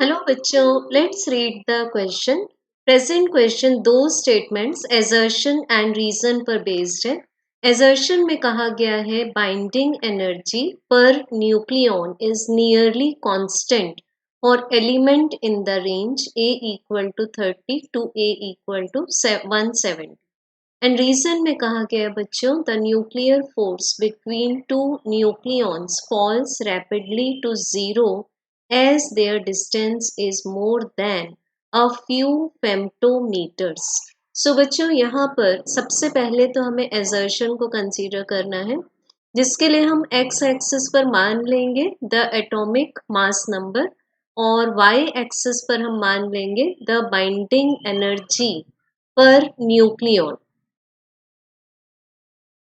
Hello बच्चों, let's read the question. Present question दो statements assertion and reason पर based है। असर्शन में कहा गया है binding energy per nucleon is nearly constant और element in the range A equal to 30 to A equal to 170। And reason में कहा गया है बच्चों the nuclear force between two nucleons falls rapidly to zero as their distance is more than a few femtometers। So बच्चों यहाँ पर सबसे पहले तो हमें assertion को कंसीडर करना है, जिसके लिए हम x एक्सिस पर मान लेंगे द एटॉमिक मास नंबर और y एक्सिस पर हम मान लेंगे the binding energy per nucleon.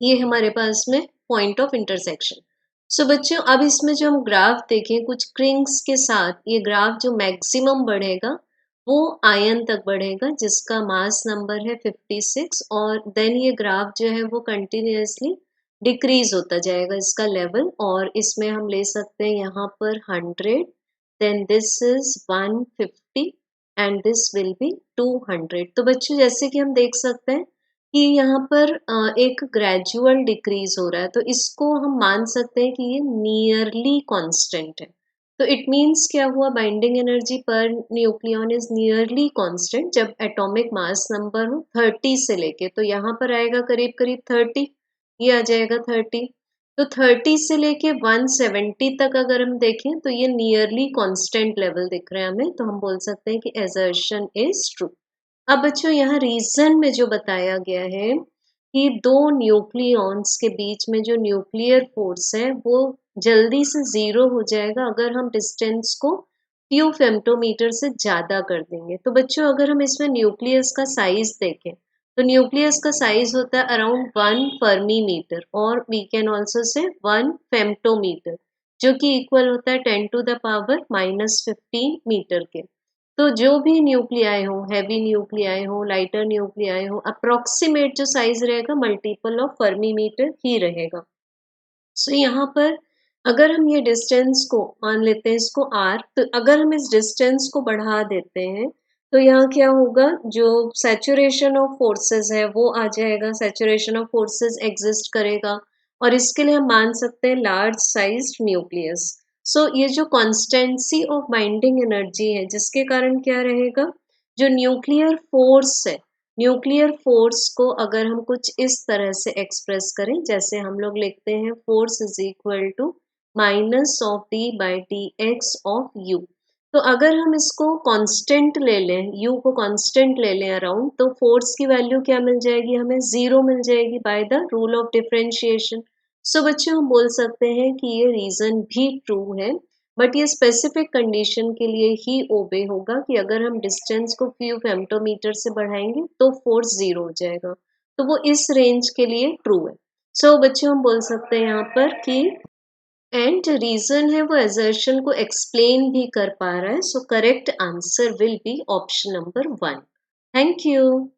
ये हमारे पास में पॉइंट ऑफ इंटरसेक्शन। सो बच्चों अब इसमें जो हम ग्राफ देखें कुछ क्रिंग्स के साथ, ये ग्राफ जो मैक्सिमम बढ़ेगा वो आयन तक बढ़ेगा जिसका मास नंबर है 56 और देन ये ग्राफ जो है वो कंटिन्यूसली डिक्रीज होता जाएगा इसका लेवल, और इसमें हम ले सकते हैं यहाँ पर 100, then this is 150 and this will be 200। तो बच्चों जैसे कि हम देख सकते हैं कि यहाँ पर एक ग्रेजुअल डिक्रीज हो रहा है, तो इसको हम मान सकते हैं कि ये नियरली कांस्टेंट है। तो इट मीन्स क्या हुआ, binding energy per nucleon is nearly constant जब एटॉमिक मास नंबर हो 30 से लेके, तो यहाँ पर आएगा करीब करीब 30, ये आ जाएगा 30। तो 30 से लेके 170 तक अगर हम देखें तो ये नियरली कांस्टेंट लेवल दिख रहे हैं हमें, तो हम बोल सकते हैं कि असर्शन इज ट्रू। अब बच्चों यहाँ रीजन में जो बताया गया है कि दो न्यूक्लियॉन्स के बीच में जो न्यूक्लियर फोर्स है वो जल्दी से जीरो हो जाएगा अगर हम डिस्टेंस को फ्यू फेम्टोमीटर से ज्यादा कर देंगे। तो बच्चों अगर हम इसमें न्यूक्लियस का साइज देखें तो न्यूक्लियस का साइज होता है अराउंड 1 फर्मी मीटर और वी कैन ऑल्सो से 1 फेम्टोमीटर, जो कि इक्वल होता है 10⁻⁻15 मीटर के। तो जो भी न्यूक्लियाई हो, हैवी न्यूक्लियाई हो, लाइटर न्यूक्लियाई हो, अप्रोक्सीमेट जो साइज रहेगा मल्टीपल ऑफ फर्मी मीटर ही रहेगा। सो यहाँ पर अगर हम ये डिस्टेंस को मान लेते हैं इसको r, तो अगर हम इस डिस्टेंस को बढ़ा देते हैं तो यहाँ क्या होगा, जो सैचुरेशन ऑफ फोर्सेस है वो आ जाएगा, सैचुरेशन ऑफ फोर्सेस एग्जिस्ट करेगा और इसके लिए हम मान सकते हैं लार्ज साइज न्यूक्लियस। सो ये जो कॉन्स्टेंसी ऑफ बाइंडिंग एनर्जी है जिसके कारण क्या रहेगा, जो न्यूक्लियर फोर्स है, न्यूक्लियर फोर्स को अगर हम कुछ इस तरह से एक्सप्रेस करें, जैसे हम लोग लिखते हैं force is equal to minus of D by D X of U. तो अगर हम इसको कांस्टेंट ले लें, यू को कांस्टेंट ले लें अराउंड, तो फोर्स की वैल्यू क्या मिल जाएगी हमें, जीरो मिल जाएगी by the rule of differentiation. So बच्चों हम बोल सकते हैं कि ये रीजन भी ट्रू है, बट ये स्पेसिफिक कंडीशन के लिए ही ओबे होगा कि अगर हम डिस्टेंस को फ्यू फेम्टोमीटर से बढ़ाएंगे तो फोर्स जीरो हो जाएगा, तो वो इस रेंज के लिए ट्रू है। सो बच्चों हम बोल सकते हैं यहाँ पर कि एंड रीजन है वो असर्शन को एक्सप्लेन भी कर पा रहा है, so correct answer will be option number 1। Thank you.